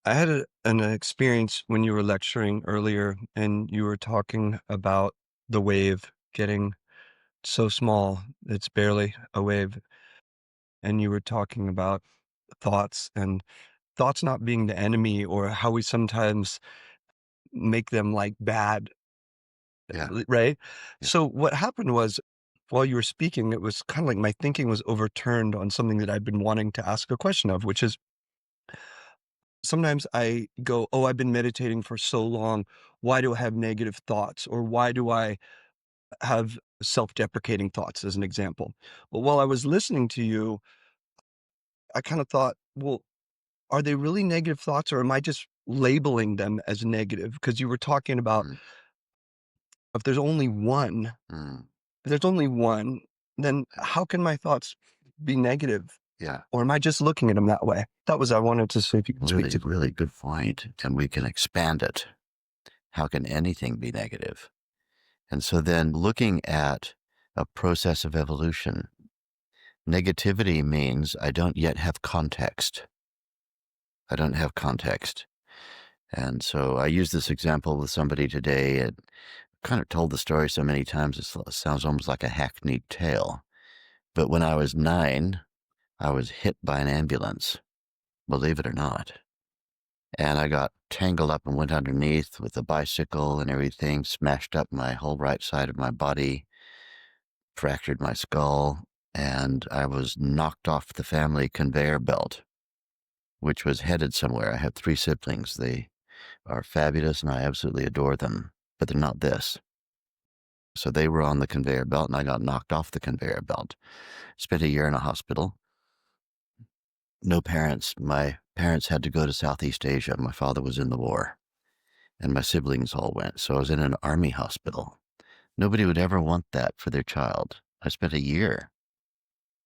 I had an experience when you were lecturing earlier and you were talking about the wave getting so small, it's barely a wave. And you were talking about thoughts and thoughts not being the enemy or how we sometimes make them like bad, Yeah, right? yeah. So what happened was while you were speaking, it was kind of like my thinking was overturned on something that I've been wanting to ask a question of, which is sometimes I go, "Oh, I've been meditating for so long. Why do I have negative thoughts? Or why do I have self-deprecating thoughts?" as an example. But while I was listening to you, I kind of thought, well, are they really negative thoughts or am I just labeling them as negative? Because you were talking about Mm, if there's only one, mm, if there's only one, then yeah, how can my thoughts be negative? yeah. Or am I just looking at them that way? That was I wanted to see if you could speak Really, to. really good point. And we can expand it. How can anything be negative? And so then looking at a process of evolution, negativity means I don't yet have context. I don't have context. And so I used this example with somebody today and kind of told the story so many times it sounds almost like a hackneyed tale. But when I was 9, I was hit by an ambulance, believe it or not. And I got tangled up and went underneath with a bicycle and everything, smashed up my whole right side of my body, fractured my skull, and I was knocked off the family conveyor belt, which was headed somewhere. I have 3 siblings. They are fabulous and I absolutely adore them, but they're not this. So they were on the conveyor belt and I got knocked off the conveyor belt. Spent a year in a hospital. No parents. My parents had to go to Southeast Asia. My father was in the war and my siblings all went. So I was in an army hospital. Nobody would ever want that for their child. I spent a year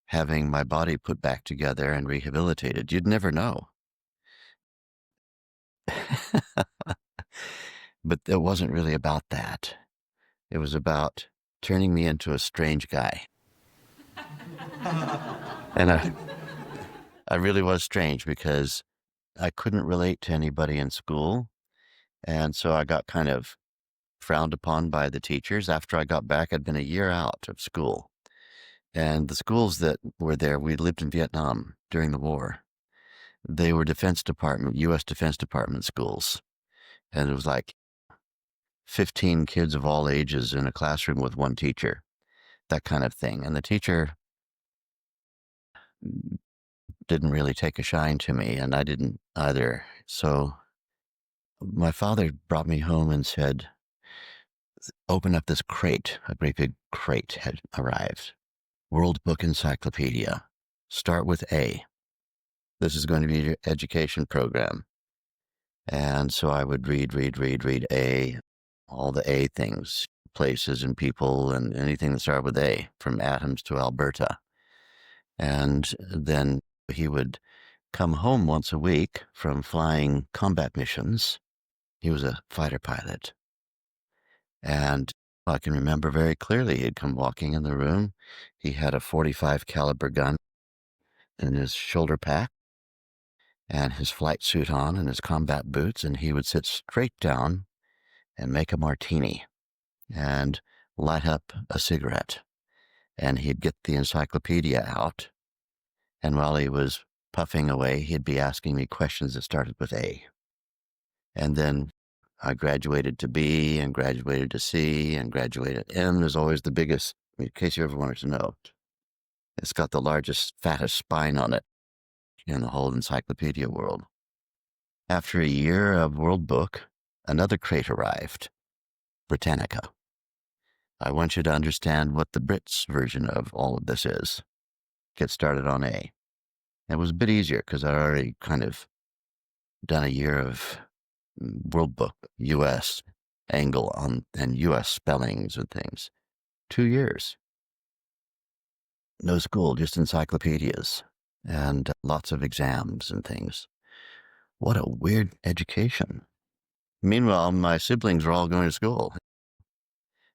having my body put back together and rehabilitated. You'd never know. But it wasn't really about that. It was about turning me into a strange guy. And I really was strange because I couldn't relate to anybody in school. And so I got kind of frowned upon by the teachers. After I got back, I'd been a year out of school. And the schools that were there, we lived in Vietnam during the war. They were Defense Department, U.S. Defense Department schools. And it was like 15 kids of all ages in a classroom with one teacher, that kind of thing. And the teacher didn't really take a shine to me, and I didn't either. So my father brought me home and said, open up this crate. A great big crate had arrived. World Book Encyclopedia. Start with A. This is going to be your education program. And so I would read A, all the A things, places and people and anything that started with A, from atoms to Alberta. And then he would come home once a week from flying combat missions. He was a fighter pilot. And I can remember very clearly he'd come walking in the room. He had a 45 caliber gun in his shoulder pack and his flight suit on and his combat boots, and he would sit straight down and make a martini and light up a cigarette. And he'd get the encyclopedia out, and while he was puffing away, he'd be asking me questions that started with A. And then I graduated to B and graduated to C and graduated M is always the biggest, in case you ever wanted to know. It's got the largest, fattest spine on it in the whole encyclopedia world. After a year of World Book, another crate arrived, Britannica. I want you to understand what the Brits' version of all of this is. Get started on A. It was a bit easier because I'd already kind of done a year of World Book, US angle on and US spellings and things. 2 years. No school, just encyclopedias and lots of exams and things. What a weird education. Meanwhile, my siblings were all going to school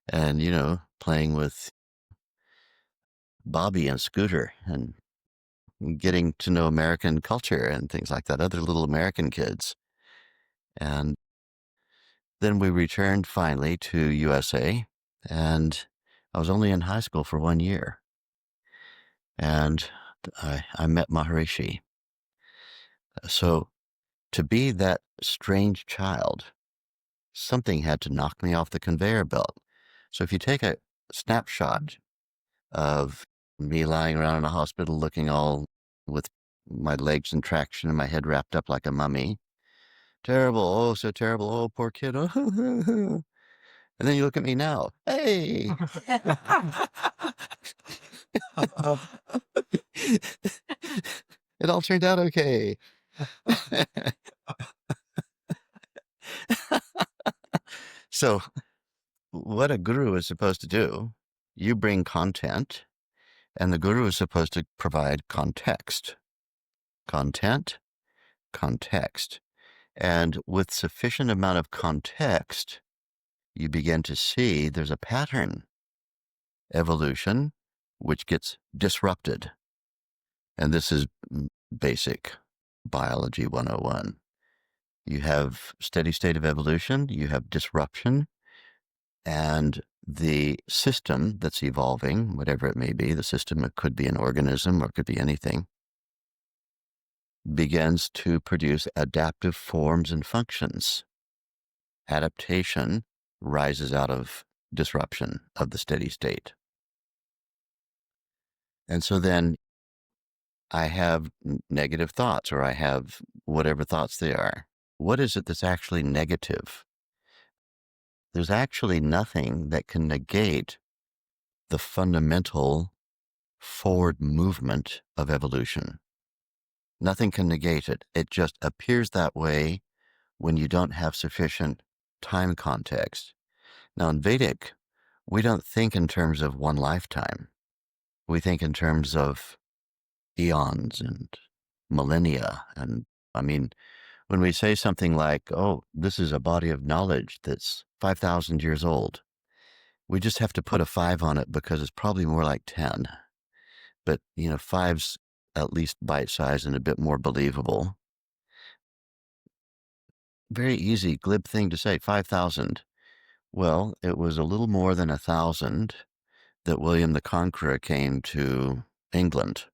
and, playing with Bobby and Scooter and getting to know American culture and things like that, other little American kids. And then we returned finally to USA, and I was only in high school for 1 year. And I met Maharishi. So to be that strange child, something had to knock me off the conveyor belt. So if you take a snapshot of me lying around in a hospital looking all with my legs in traction and my head wrapped up like a mummy, terrible, oh, so terrible, oh, poor kid. And then you look at me now, hey. It all turned out okay. So, what a guru is supposed to do, you bring content, and the guru is supposed to provide context. Content, context. And with sufficient amount of context, you begin to see there's a pattern, evolution, which gets disrupted. And this is basic biology 101. You have steady state of evolution, you have disruption, and the system that's evolving, whatever it may be, the system, it could be an organism or it could be anything, begins to produce adaptive forms and functions. Adaptation rises out of disruption of the steady state. And so then I have negative thoughts, or I have whatever thoughts they are. What is it that's actually negative? There's actually nothing that can negate the fundamental forward movement of evolution. Nothing can negate it. It just appears that way when you don't have sufficient time context. Now, in Vedic, we don't think in terms of one lifetime. We think in terms of eons and millennia. And I mean, when we say something like, oh, this is a body of knowledge that's 5,000 years old, we just have to put a 5 on it because it's probably more like 10. But, five's at least bite size and a bit more believable. Very easy, glib thing to say, 5,000. Well, it was a little more than 1,000 that William the Conqueror came to England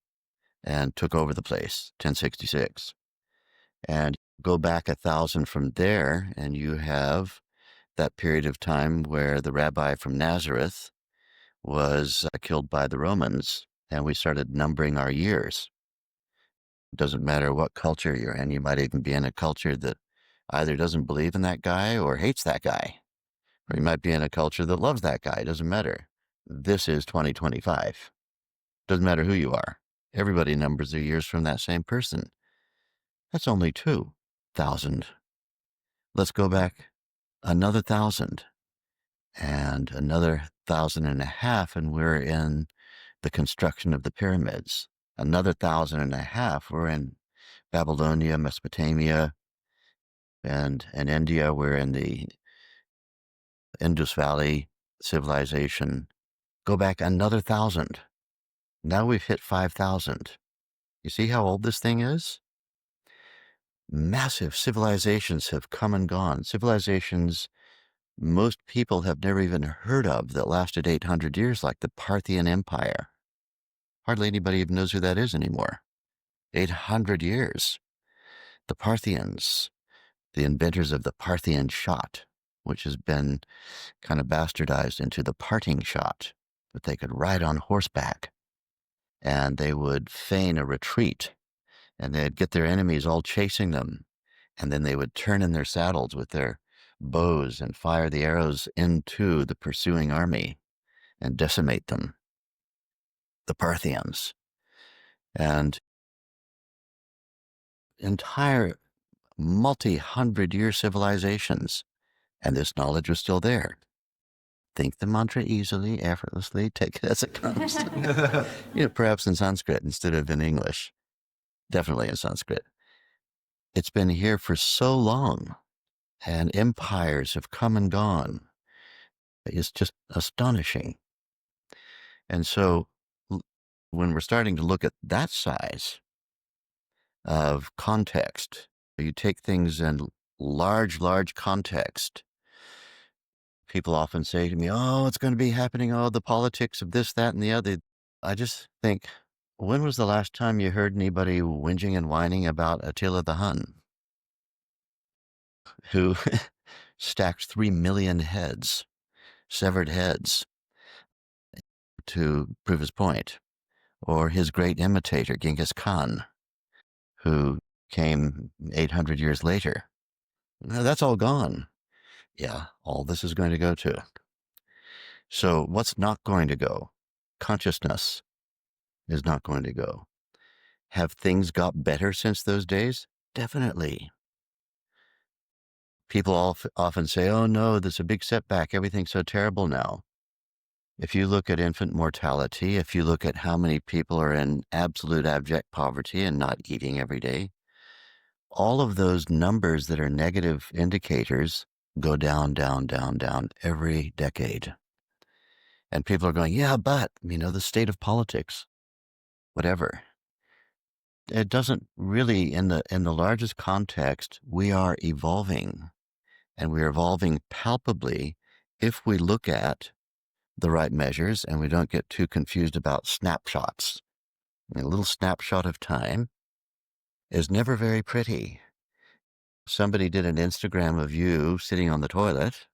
and took over the place, 1066. And go back 1,000 from there, and you have that period of time where the rabbi from Nazareth was killed by the Romans, and we started numbering our years. It doesn't matter what culture you're in. You might even be in a culture that either doesn't believe in that guy or hates that guy. Or you might be in a culture that loves that guy. It doesn't matter. This is 2025. Doesn't matter who you are. Everybody numbers their years from that same person. That's only 2,000. Let's go back another 1,000 and another 1,500, and we're in the construction of the pyramids. Another 1,500, we're in Babylonia, Mesopotamia, and in India, we're in the Indus Valley civilization. Go back another 1,000. Now we've hit 5,000. You see how old this thing is? Massive civilizations have come and gone. Civilizations most people have never even heard of that lasted 800 years, like the Parthian Empire. Hardly anybody even knows who that is anymore. 800 years. The Parthians, the inventors of the Parthian shot, which has been kind of bastardized into the parting shot, that they could ride on horseback and they would feign a retreat and they'd get their enemies all chasing them. And then they would turn in their saddles with their bows and fire the arrows into the pursuing army and decimate them. The Parthians. And entire multi-hundred-year civilizations. And this knowledge was still there. Think the mantra easily, effortlessly, take it as it comes. Perhaps in Sanskrit instead of in English. Definitely in Sanskrit. It's been here for so long, and empires have come and gone. It's just astonishing. And so when we're starting to look at that size of context, you take things and large, large context. People often say to me, "Oh, it's going to be happening. Oh, the politics of this, that, and the other." I just think, when was the last time you heard anybody whinging and whining about Attila the Hun, who stacked 3 million heads, severed heads, to prove his point? Or his great imitator, Genghis Khan, who came 800 years later. No, that's all gone. Yeah, all this is going to go to. So, what's not going to go? Consciousness is not going to go. Have things got better since those days? Definitely. People often say, oh no, there's a big setback. Everything's so terrible now. If you look at infant mortality, if you look at how many people are in absolute abject poverty and not eating every day, all of those numbers that are negative indicators go down, down, down, down every decade. And people are going, yeah, but, the state of politics, whatever. It doesn't really, in the largest context, we are evolving, and we are evolving palpably if we look at the right measures and we don't get too confused about snapshots. A little snapshot of time is never very pretty. Somebody did an Instagram of you sitting on the toilet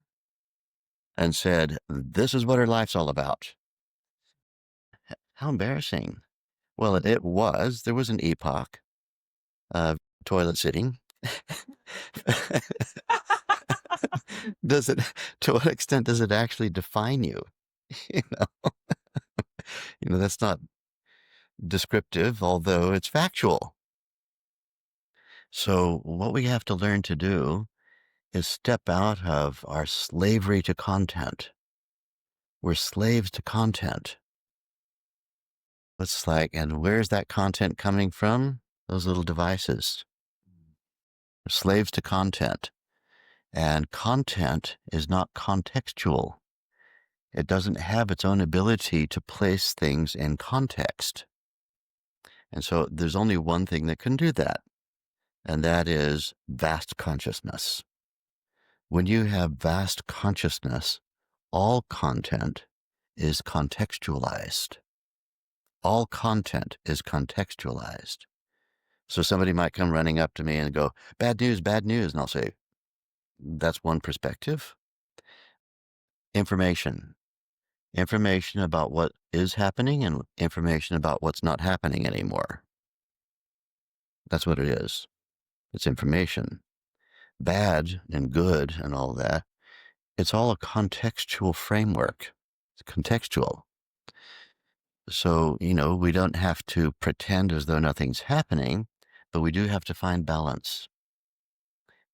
and said, this is what her life's all about. How embarrassing. Well, it was. There was an epoch of toilet sitting. To what extent does it actually define you? You know, that's not descriptive, although it's factual. So what we have to learn to do is step out of our slavery to content. We're slaves to content. It's like, and where's that content coming from? Those little devices. We're slaves to content. And content is not contextual. It doesn't have its own ability to place things in context. And so there's only one thing that can do that, and that is vast consciousness. When you have vast consciousness, all content is contextualized. All content is contextualized. So somebody might come running up to me and go, bad news, bad news. And I'll say, that's one perspective. Information about what is happening and information about what's not happening anymore. That's what it is. It's information. Bad and good and all that, it's all a contextual framework. It's contextual. So, we don't have to pretend as though nothing's happening, but we do have to find balance.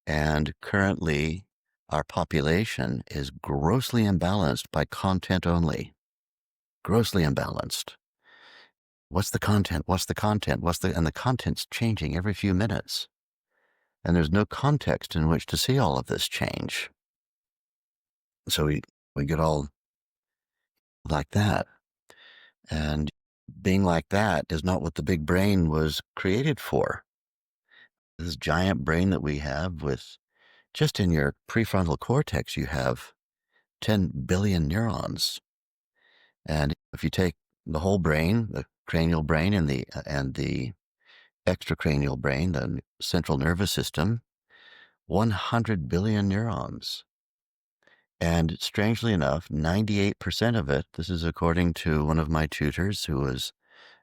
And currently, our population is grossly imbalanced by content only. Grossly imbalanced. What's the content? What's the content? And the content's changing every few minutes. And there's no context in which to see all of this change. So we get all like that. And being like that is not what the big brain was created for. This giant brain that we have, with just in your prefrontal cortex, you have 10 billion neurons. And if you take the whole brain, the cranial brain and the extracranial brain, the central nervous system, 100 billion neurons. And strangely enough, 98% of it, this is according to one of my tutors who was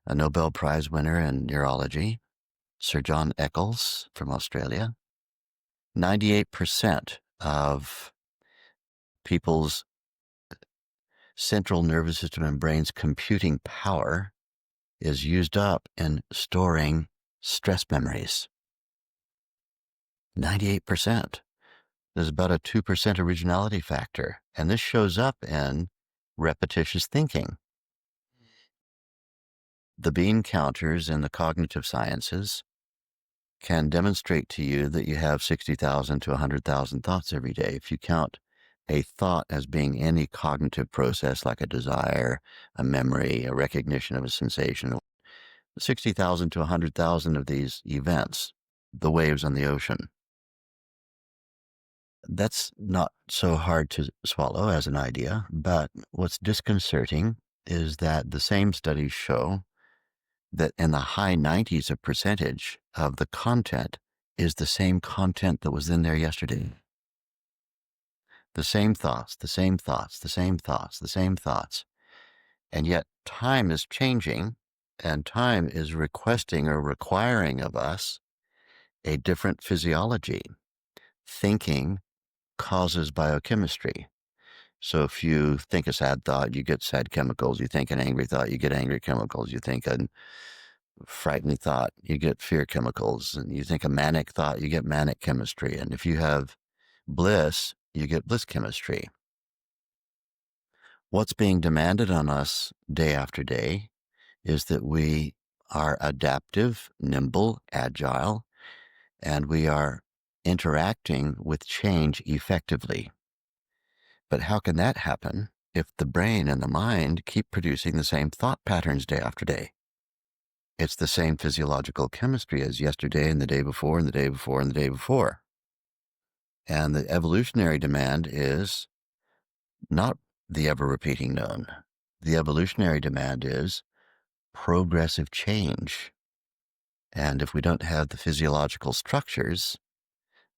a Nobel Prize winner in neurology, Sir John Eccles from Australia, 98% of people's central nervous system and brain's computing power is used up in storing stress memories. 98%. There's about a 2% originality factor, and this shows up in repetitious thinking. The bean counters in the cognitive sciences can demonstrate to you that you have 60,000 to 100,000 thoughts every day. If you count a thought as being any cognitive process like a desire, a memory, a recognition of a sensation, 60,000 to 100,000 of these events, the waves on the ocean. That's not so hard to swallow as an idea, but what's disconcerting is that the same studies show that in the high 90s of percentage of the content is the same content that was in there yesterday. The same thoughts, the same thoughts, the same thoughts, the same thoughts. And yet time is changing, and time is requesting or requiring of us a different physiology. Thinking causes biochemistry. So if you think a sad thought, you get sad chemicals. You think an angry thought, you get angry chemicals. You think a frightening thought, you get fear chemicals. And you think a manic thought, you get manic chemistry. And if you have bliss, you get bliss chemistry. What's being demanded on us day after day is that we are adaptive, nimble, agile, and we are interacting with change effectively. But how can that happen if the brain and the mind keep producing the same thought patterns day after day? It's the same physiological chemistry as yesterday and the day before and the day before and the day before. And the evolutionary demand is not the ever-repeating known. The evolutionary demand is progressive change. And if we don't have the physiological structures,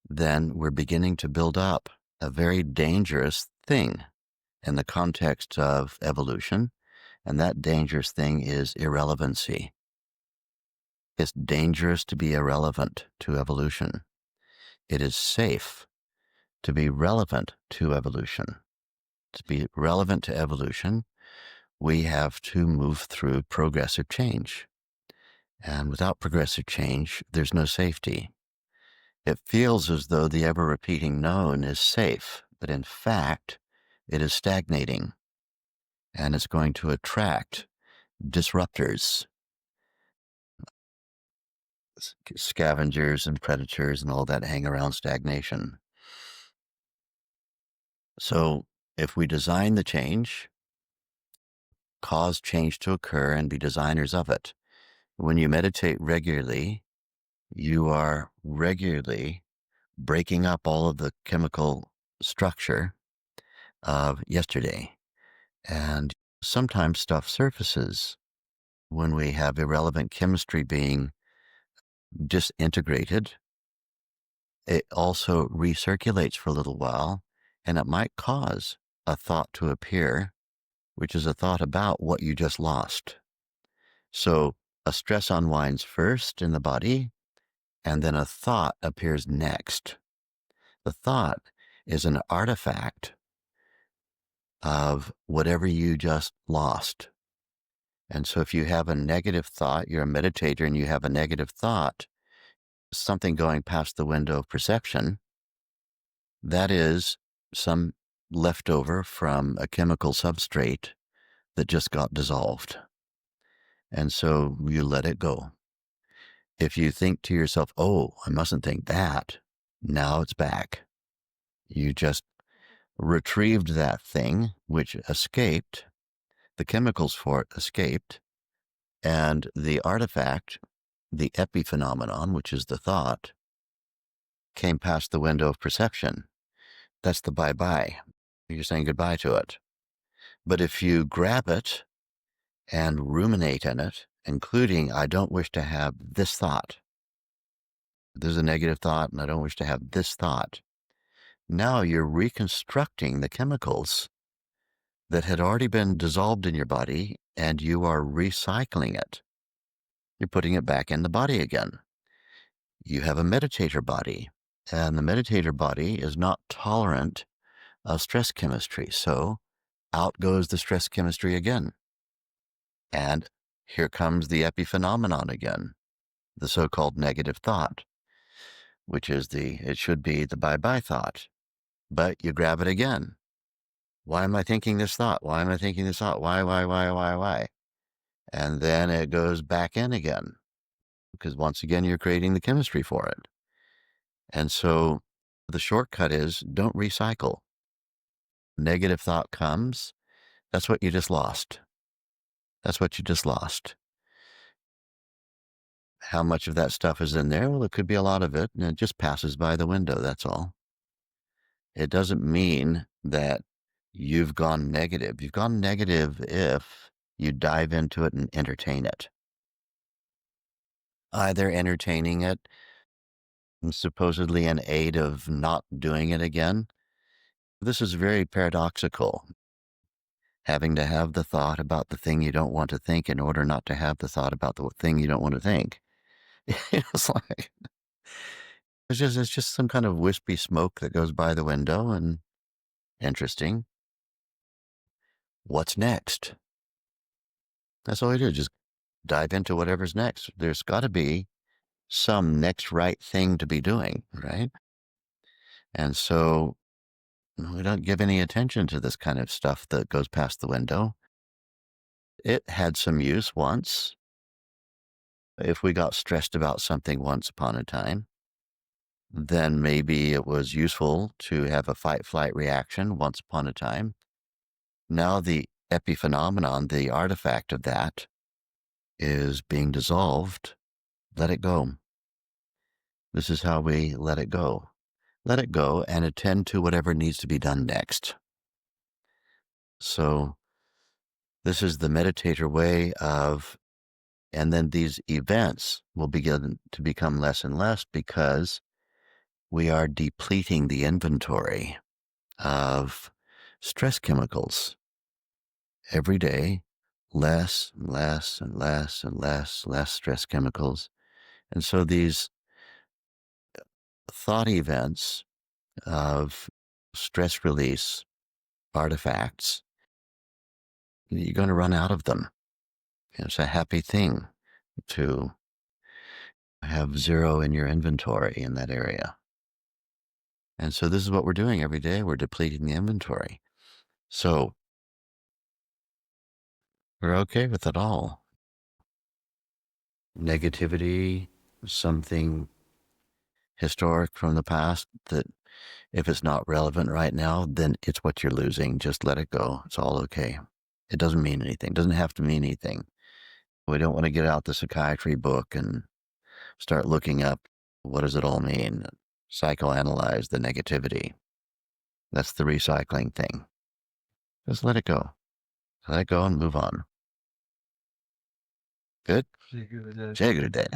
then we're beginning to build up a very dangerous thing in the context of evolution. And that dangerous thing is irrelevancy. It's dangerous to be irrelevant to evolution. It is safe to be relevant to evolution. To be relevant to evolution, we have to move through progressive change. And without progressive change, there's no safety. It feels as though the ever-repeating known is safe, but in fact, it is stagnating, and it's going to attract disruptors, scavengers and predators and all that hang around stagnation. So if we design the change, cause change to occur, and be designers of it, when you meditate regularly, you are regularly breaking up all of the chemical structure of yesterday. And sometimes stuff surfaces when we have irrelevant chemistry being disintegrated. It also recirculates for a little while, and it might cause a thought to appear, which is a thought about what you just lost. So a stress unwinds first in the body, and then a thought appears next. The thought is an artifact of whatever you just lost. And so if you have a negative thought, you're a meditator and you have a negative thought, something going past the window of perception, that is some leftover from a chemical substrate that just got dissolved. And so you let it go. If you think to yourself, oh, I mustn't think that, now it's back. You just retrieved that thing which escaped, the chemicals for it escaped, and the artifact, the epiphenomenon, which is the thought, came past the window of perception. That's the bye-bye. You're saying goodbye to it. But if you grab it and ruminate in it, including, I don't wish to have this thought. There's a negative thought, and I don't wish to have this thought. Now you're reconstructing the chemicals that had already been dissolved in your body, and you are recycling it. You're putting it back in the body again. You have a meditator body, and the meditator body is not tolerant of stress chemistry. So out goes the stress chemistry again. And here comes the epiphenomenon again, the so-called negative thought, which is it should be the bye-bye thought. But you grab it again. Why am I thinking this thought? Why am I thinking this thought? Why? And then it goes back in again, because once again, you're creating the chemistry for it. And so the shortcut is don't recycle. Negative thought comes. That's what you just lost. That's what you just lost. How much of that stuff is in there? Well, it could be a lot of it, and it just passes by the window. That's all. It doesn't mean that you've gone negative. You've gone negative if you dive into it and entertain it. Either entertaining it, supposedly an aid of not doing it again. This is very paradoxical, having to have the thought about the thing you don't want to think in order not to have the thought about the thing you don't want to think. It's like it's just some kind of wispy smoke that goes by the window and interesting. What's next? That's all we do. Just dive into whatever's next. There's got to be some next right thing to be doing, right? And so we don't give any attention to this kind of stuff that goes past the window. It had some use once. If we got stressed about something once upon a time, then maybe it was useful to have a fight flight reaction once upon a time. Now the epiphenomenon, the artifact of that, is being dissolved. Let it go. This is how we let it go. Let it go and attend to whatever needs to be done next. So this is the meditator way of, and then these events will begin to become less and less because we are depleting the inventory of stress chemicals every day, less and less and less and less stress chemicals. And so these thought events of stress release artifacts, you're going to run out of them. It's a happy thing to have zero in your inventory in that area. And so this is what we're doing every day. We're depleting the inventory. So we're okay with it all. Negativity, something historic from the past that if it's not relevant right now, then it's what you're losing. Just let it go. It's all okay. It doesn't mean anything. It doesn't have to mean anything. We don't want to get out the psychiatry book and start looking up what does it all mean, psychoanalyze the negativity. That's the recycling thing. Just let it go. Let it go and move on. Good? Say good day.